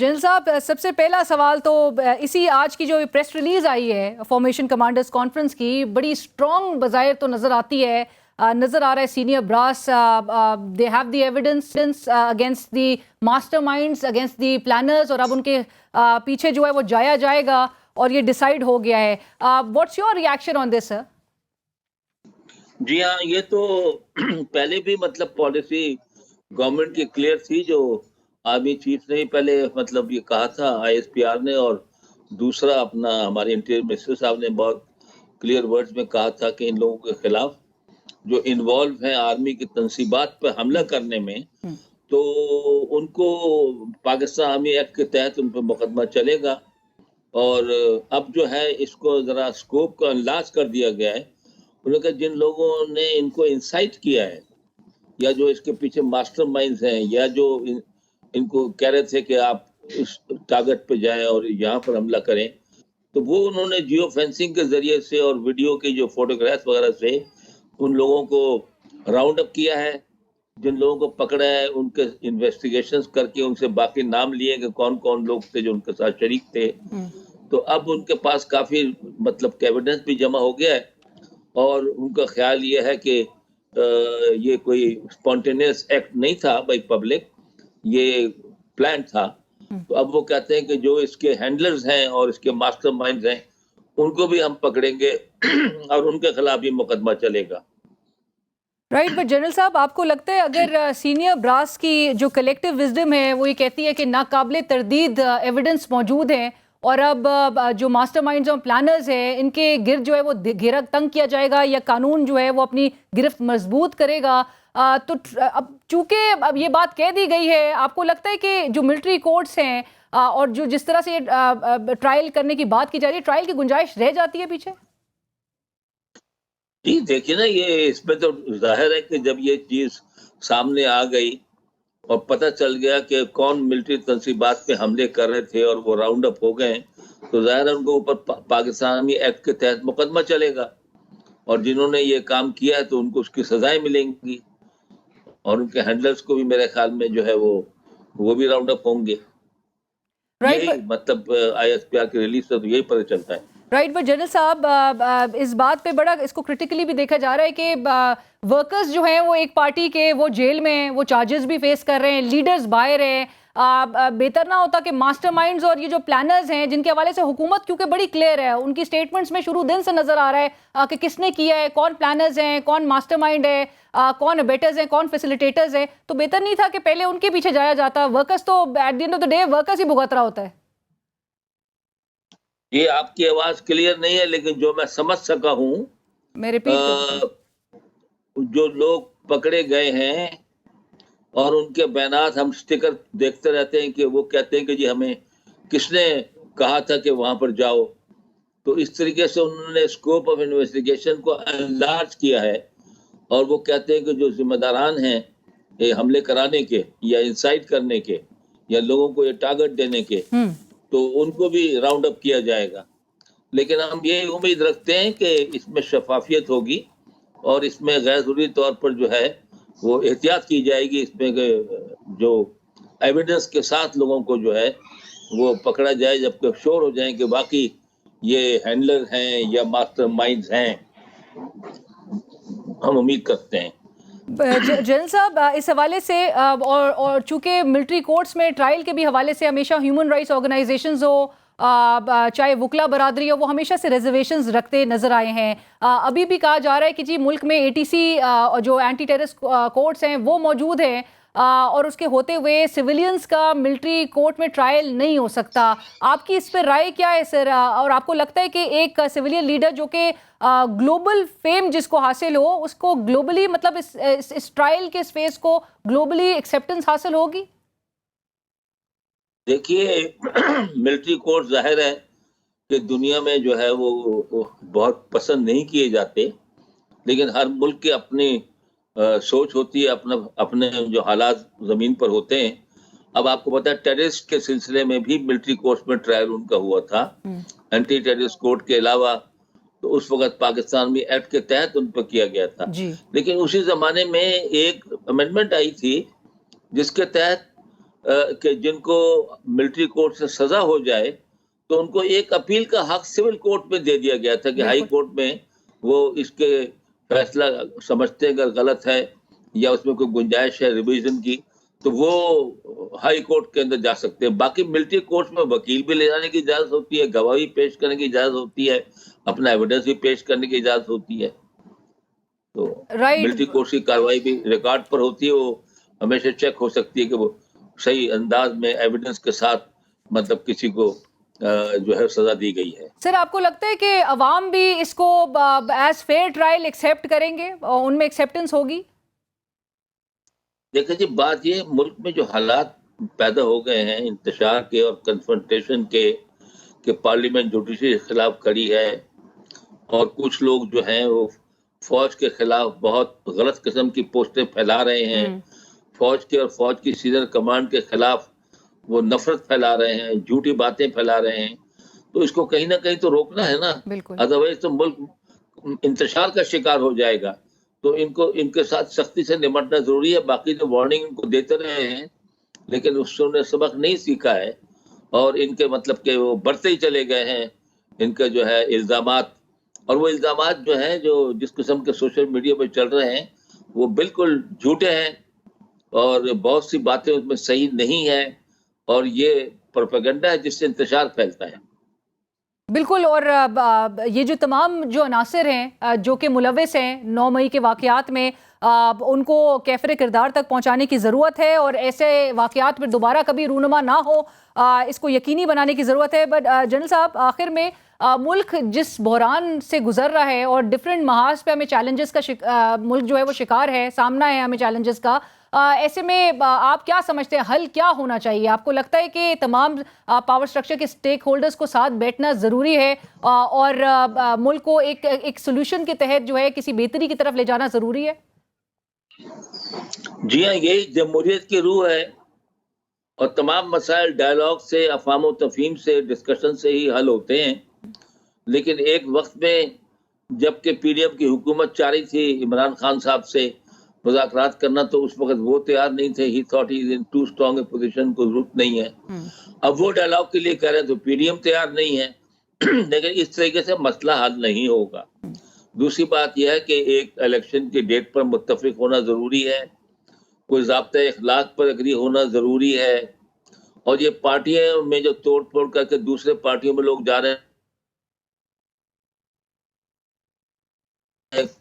जैन साहब, सबसे पहला सवाल तो इसी आज की जो प्रेस रिलीज आई है फॉर्मेशन कमांडर्स कॉन्फ्रेंस की, बड़ी स्ट्रॉन्ग बज़ाहिर तो नज़र आती है। नज़र आ रहा है senior brass they have the evidence against the masterminds, against the planners, और अब उनके पीछे जो है वो जाया जाएगा और ये डिसाइड हो गया है। What's your reaction on this sir? जी हाँ, ये तो पहले भी मतलब पॉलिसी गवर्नमेंट की क्लियर थी। जो आर्मी चीफ ने ही पहले मतलब ये कहा था, आईएसपीआर ने, और दूसरा अपना हमारे इंटीरियर मिनिस्टर साहब ने बहुत क्लियर वर्ड्स में कहा था कि इन लोगों के खिलाफ जो इन्वॉल्व हैं आर्मी की तंसीबात पर हमला करने में, तो उनको पाकिस्तान आर्मी एक्ट के तहत उन पर मुकदमा चलेगा। और अब जो है इसको जरा स्कोप को अनलार्ज कर दिया गया है। उन्होंने कहा जिन लोगों ने इनको इंसाइट किया है, या जो इसके पीछे मास्टरमाइंड्स हैं, या जो इनको कह रहे थे कि आप इस टारगेट पे जाएं और यहाँ पर हमला करें, तो वो उन्होंने जियो फेंसिंग के जरिए से और वीडियो की जो फोटोग्राफ्स वगैरह से उन लोगों को राउंड अप किया है। जिन लोगों को पकड़ा है उनके इन्वेस्टिगेशंस करके उनसे बाकी नाम लिए कि कौन कौन लोग थे जो उनके साथ शरीक थे। तो अब उनके पास काफी मतलब एविडेंस भी जमा हो गया है, और उनका ख्याल ये है कि ये कोई स्पॉन्टेनियस एक्ट नहीं था बाई पब्लिक, ये प्लान था। तो अब वो कहते हैं कि जो इसके हैंडलर्स हैं और इसके मास्टरमाइंड्स हैं उनको भी हम पकड़ेंगे और उनके खिलाफ भी मुकदमा चलेगा। राइट, बट जनरल साहब, आपको लगता है अगर सीनियर ब्रास की जो कलेक्टिव विजडम है वो ये कहती है कि नाकाबिले तरदीद एविडेंस मौजूद हैं, और अब जो मास्टरमाइंड्स और प्लानर्स हैं इनके गिर्द जो है वो घेरा तंग किया जाएगा, या कानून जो है वो अपनी गिरफ्त मजबूत करेगा, तो अब चूंकि अब ये बात कह दी गई है, आपको लगता है कि जो मिलिट्री कोर्ट्स हैं और जो जिस तरह से ट्रायल करने की बात की जा रही है, ट्रायल की गुंजाइश रह जाती है पीछे? जी देखिए ना, ये इसमें तो जाहिर है कि जब ये चीज सामने आ गई और पता चल गया कि कौन मिलिट्री तंसीबात पे हमले कर रहे थे और वो राउंड अप हो गए, तो जाहिर है उनको ऊपर पाकिस्तानी एक्ट के तहत मुकदमा चलेगा, और जिन्होंने ये काम किया है तो उनको उसकी सजाएं मिलेंगी, और उनके हैंडलर्स को भी मेरे ख्याल में जो है वो भी राउंड अप होंगे। यही मतलब आईएसपीआर की रिलीज से तो यही पता चलता है। राइट, बट जनरल साहब, इस बात पे बड़ा इसको क्रिटिकली भी देखा जा रहा है कि वर्कर्स जो हैं वो एक पार्टी के वो जेल में हैं, वो चार्जेस भी फेस कर रहे हैं, लीडर्स बाहर हैं। बेहतर ना होता कि मास्टरमाइंड्स और ये जो प्लानर्स हैं जिनके हवाले से हुकूमत क्योंकि बड़ी क्लियर है, उनकी स्टेटमेंट्स में शुरू दिन से नजर आ रहा है कि किसने किया है, कौन प्लानर्स हैं, कौन मास्टरमाइंड है, कौन अबेटर्स हैं, कौन फैसिलिटेटर्स हैं, तो बेहतर नहीं था कि पहले उनके पीछे जाया जाता? वर्कर्स तो at the end of the day workers ही भुगत रहा होता है। ये आपकी आवाज क्लियर नहीं है, लेकिन जो मैं समझ सका हूँ, मैं रिपीट जो लोग पकड़े गए हैं और उनके बयानात हम स्टिकर देखते रहते हैं कि वो कहते हैं कि जी हमें किसने कहा था कि वहां पर जाओ। तो इस तरीके से उन्होंने स्कोप ऑफ इन्वेस्टिगेशन को एनलार्ज किया है, और वो कहते हैं कि जो जिम्मेदारान हैं ये हमले कराने के या इंसाइट करने के या लोगों को ये टारगेट देने के, तो उनको भी राउंड अप किया जाएगा। लेकिन हम ये उम्मीद रखते हैं कि इसमें शफाफियत होगी और इसमें गैर जरूरी तौर पर जो है वो एहतियात की जाएगी, इसमें जो एविडेंस के साथ लोगों को जो है वो पकड़ा जाए, जबकि श्योर हो जाए कि बाकी ये हैंडलर हैं या मास्टरमाइंड्स हैं। हम उम्मीद करते हैं। जनरल साहब, इस हवाले से और चूंकि मिलिट्री कोर्ट्स में ट्रायल के भी हवाले से हमेशा ह्यूमन राइट्स ऑर्गेनाइजेशंस हो, चाहे वकला बरादरी हो, वो हमेशा से रिजर्वेशंस रखते नजर आए हैं। अभी भी कहा जा रहा है कि जी मुल्क में एटीसी जो एंटी टेररिस्ट कोर्ट्स हैं वो मौजूद हैं, और उसके होते हुए सिविलियंस का मिलिट्री कोर्ट में ट्रायल नहीं हो सकता। आपकी इस पर राय क्या है सर? और आपको लगता है कि एक सिविलियन लीडर जो कि ग्लोबल फेम जिसको हासिल हो, उसको ग्लोबली मतलब इस ट्रायल के इस फेज को ग्लोबली एक्सेप्टेंस हासिल होगी? देखिए मिलिट्री कोर्ट जाहिर है कि दुनिया में जो है वो बहुत पसंद नहीं किए जाते, लेकिन हर मुल्क की अपनी सोच होती है, अपने जो हालात जमीन पर होते हैं। अब आपको पता है टेररिस्ट के सिलसिले में भी मिलिट्री कोर्ट में ट्रायल उनका हुआ था, एंटी टेररिस्ट कोर्ट के अलावा। तो उस वक्त पाकिस्तान में एक्ट के तहत उन पर किया गया था। लेकिन उसी जमाने में एक अमेंडमेंट आई थी जिसके तहत कि जिनको मिलिट्री कोर्ट से सजा हो जाए तो उनको एक अपील का हक सिविल कोर्ट में दे दिया गया था कि हाई बिल्कुल। कोर्ट में वो इसके फैसला समझते हैं अगर गलत है या उसमें कोई गुंजाइश है रिवीजन की तो वो हाई कोर्ट के अंदर जा सकते हैं। बाकी मिलिट्री कोर्ट में वकील भी ले जाने की इजाजत होती है, गवाही पेश करने की इजाजत होती है, अपना एविडेंस भी पेश करने की इजाजत होती है। तो राइट। मिलिट्री कोर्ट की कार्रवाई भी रिकॉर्ड पर होती है, वो हमेशा चेक हो सकती है कि वो सही अंदाज में एविडेंस के साथ मतलब किसी को जो है सजा दी गई है। सर, आपको लगता है कि अवाम भी इसको एज फेयर ट्रायल एक्सेप्ट करेंगे, उनमें एक्सेप्टेंस होगी? देखिए जी, बात ये मुल्क में जो हालात पैदा हो गए हैं इंतशार के और कन्फ्रंटेशन के कि पार्लियामेंट जुडिशरी के खिलाफ खड़ी है और कुछ लोग जो हैं वो फौज के खिलाफ बहुत गलत किस्म की पोस्टें फैला रहे हैं, फौज के और फौज की सीनियर कमांड के खिलाफ वो नफरत फैला रहे हैं, झूठी बातें फैला रहे हैं, तो इसको कहीं ना कहीं तो रोकना है ना, बिल्कुल। अदरवाइज तो मुल्क इंतशार का शिकार हो जाएगा। तो इनको इनके साथ सख्ती से निपटना जरूरी है। बाकी जो वार्निंग इनको देते रहे हैं लेकिन उससे उन्हें सबक नहीं सीखा है और इनके मतलब के वो बढ़ते ही चले गए हैं इनके जो है इल्जामात, और वो इल्जामात जो हैं जो जिस किस्म के सोशल मीडिया पे चल रहे हैं वो बिल्कुल झूठे हैं और बहुत सी बातें उसमें सही नहीं है और ये प्रोपेगेंडा है जिससे इंतशार फैलता है। बिल्कुल। और ये जो तमाम जो अनासिर हैं जो कि मुलविस हैं 9 मई के वाक़यात में, उनको कैफ़िर किरदार तक पहुंचाने की ज़रूरत है और ऐसे वाक़यात पर दोबारा कभी रूनुमा ना हो, इसको यकीनी बनाने की ज़रूरत है। बट जनरल साहब, आखिर में मुल्क जिस बहरान से गुजर रहा है और डिफरेंट महाज पे हमें चैलेंजेस का मुल्क जो है वो शिकार है, सामना है हमें चैलेंजेस का, ऐसे में आप क्या समझते हैं हल क्या होना चाहिए? आपको लगता है कि तमाम पावर स्ट्रक्चर के स्टेक होल्डर्स को साथ बैठना ज़रूरी है और मुल्क को एक सोल्यूशन के तहत जो है किसी बेहतरी की तरफ ले जाना ज़रूरी है? जी हाँ, यही जमहूरियत की रूह है और तमाम मसाइल डायलॉग से, अफ़ाम तफ़हीम से, डिस्कशन से ही हल होते हैं। लेकिन एक वक्त में जबकि पीडीएम की हुकूमत चाह रही थी इमरान खान साहब से मुज़ाकरात करना, तो उस वक्त वो तैयार नहीं थे। He thought he is in too strong a position, को जरूरत नहीं है। अब वो डायलॉग के लिए कह रहे हैं तो पीडीएम तैयार नहीं है। लेकिन इस तरीके से मसला हल नहीं होगा। दूसरी बात यह है कि एक इलेक्शन की डेट पर मुत्तफिक होना जरूरी है, कोई ज़ाब्ता इखलाक पर एग्री होना जरूरी है, और ये पार्टियों में जो तोड़ फोड़ करके दूसरे पार्टियों में लोग जा रहे हैं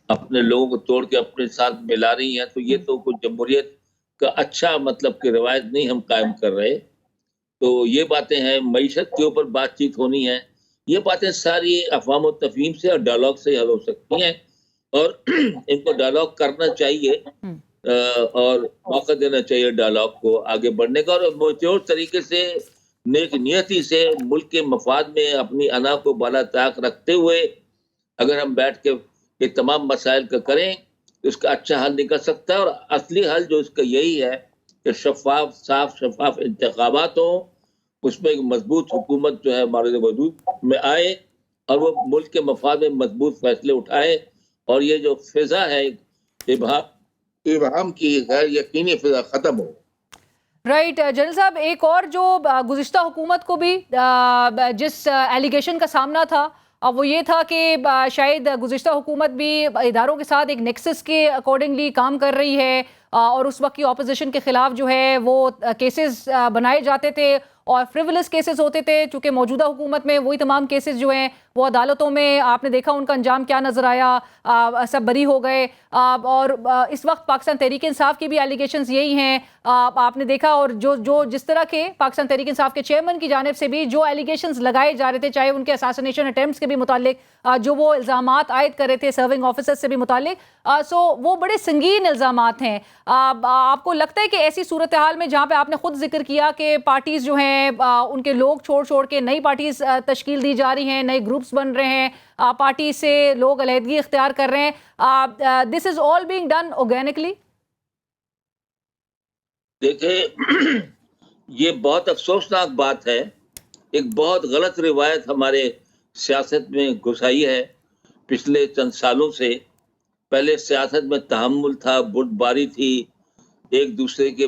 अपने लोगों को तोड़ के अपने साथ मिला रही हैं, तो ये तो कुछ जमहूरियत का अच्छा मतलब की रवायत नहीं हम कायम कर रहे। तो ये बातें हैं, मईशत के ऊपर बातचीत होनी है, ये बातें सारी अफ़वाम तफ़हीम से और डायलॉग से हल हो सकती हैं और इनको डायलॉग करना चाहिए और मौका देना चाहिए डायलॉग को आगे बढ़ने का, और मुतौर तरीके से नेक नियति से मुल्क के मफाद में अपनी अना को बाला ताक रखते हुए अगर हम बैठ के ये तमाम मसाइल का करें तो इसका अच्छा हल निकल सकता है। और असली हल जो इसका यही है कि शफाफ, साफ शफाफ इंतखाबात हो, उसमें एक मजबूत हुकूमत जो है हमारे वजूद में आए और वो मुल्क के मफाद में मजबूत फैसले उठाए, और ये जो फिजा है इबहम की गैर यकीनी फिजा खत्म हो। राइट। जनरल साहब, एक और जो गुज़िश्ता हुकूमत को भी जिस एलिगेशन का सामना था वो ये था कि शायद गुज़िश्ता हुकूमत भी इदारों के साथ एक नेक्सस के अकॉर्डिंगली काम कर रही है और उस वक्त की ऑपोजिशन के खिलाफ जो है वो केसेस बनाए जाते थे और फ्रिवलस केसेस होते थे। चूंकि मौजूदा हुकूमत में वही तमाम केसेस जो हैं वो अदालतों में आपने देखा उनका अंजाम क्या नज़र आया, सब बरी हो गए। और इस वक्त पाकिस्तान तहरीक इंसाफ की भी एलिगेशंस यही हैं, आपने देखा। और जो जिस तरह के पाकिस्तान तहरीक इंसाफ के चेयरमैन की जानिब से भी जो एलिगेशंस लगाए जा रहे थे, चाहे उनके असैसिनेशन अटेम्प्ट्स के भी मुतालिक जो वो इल्ज़ामात आयद कर रहे थे सर्विंग ऑफिसर्स से भी मुतालिक, सो वो बड़े संगीन इल्ज़ामात हैं। आपको लगता है कि ऐसी सूरत हाल में जहाँ पे आपने खुद जिक्र किया कि पार्टीज जो हैं उनके लोग छोड़ के नई पार्टीज तश्कील दी जा रही हैं, नए ग्रुप्स बन रहे हैं, पार्टी से लोग अलहदगी इख्तियार कर रहे हैं, this is all being done organically? देखिए ये बहुत अफसोसनाक बात है। एक बहुत गलत रिवायत हमारे सियासत में घुसाई है पिछले चंद सालों से। पहले सियासत में तहम्मुल था, बुर्दबारी थी, एक दूसरे के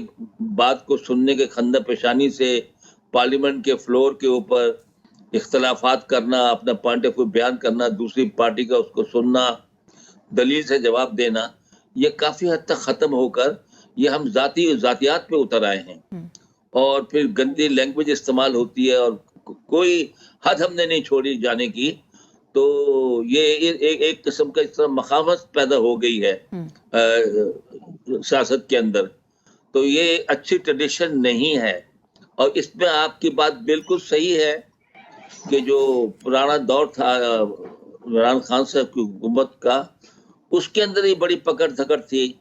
बात को सुनने के खंदा पेशानी से पार्लियामेंट के फ्लोर के ऊपर इख्तलाफात करना, अपना पॉइंट ऑफ व्यू बयान करना, दूसरी पार्टी का उसको सुनना, दलील से जवाब देना, ये काफी हद तक खत्म होकर ये हम जातियात पे उतर आए हैं और फिर गंदी लैंग्वेज इस्तेमाल होती है और कोई हद हमने नहीं छोड़ी जाने की। तो ये एक किस्म का इस तरह मखामत पैदा हो गई है सियासत के अंदर। तो ये अच्छी ट्रेडिशन नहीं है और इसमें आपकी बात बिल्कुल सही है कि जो पुराना दौर था इमरान खान साहब की हुकूमत का, उसके अंदर ही बड़ी पकड़ धकड़ थी।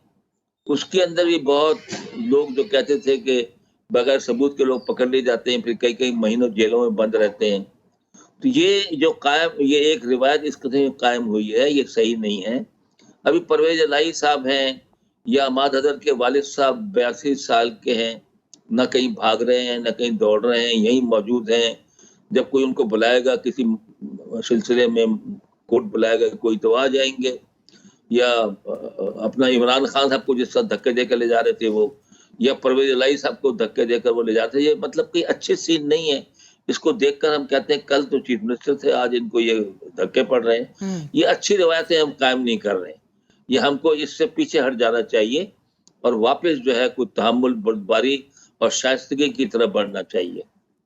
उसके अंदर भी बहुत लोग जो कहते थे कि बगैर सबूत के लोग पकड़ लिए जाते हैं, फिर कई कई महीनों जेलों में बंद रहते हैं। तो ये जो ये एक रिवायत इस कदर कायम हुई है, ये सही नहीं है। अभी परवेज इलाही साहब हैं या अमाद हदर के वालिद साहब 82 साल के हैं, न कहीं भाग रहे हैं, न कहीं दौड़ रहे हैं, यहीं मौजूद हैं। जब कोई उनको बुलाएगा किसी सिलसिले में, कोर्ट बुलाएगा कोई, तो आ जाएंगे। या अपना इमरान खान साहब को जिस तरह धक्के देकर ले जा रहे थे वो, या परवेज इलाही साहब को धक्के देकर वो ले जाते थे, ये मतलब कोई अच्छे सीन नहीं है। इसको देखकर हम कहते हैं कल तो चीफ मिनिस्टर थे, आज इनको ये धक्के पड़ रहे हैं। ये अच्छी रिवायतें हम कायम नहीं कर रहे हैं। ये हमको इससे पीछे हट जाना चाहिए और वापस जो है कोई तहम्मुल, बर्दारी और शाइस्तगी की तरफ बढ़ना चाहिए।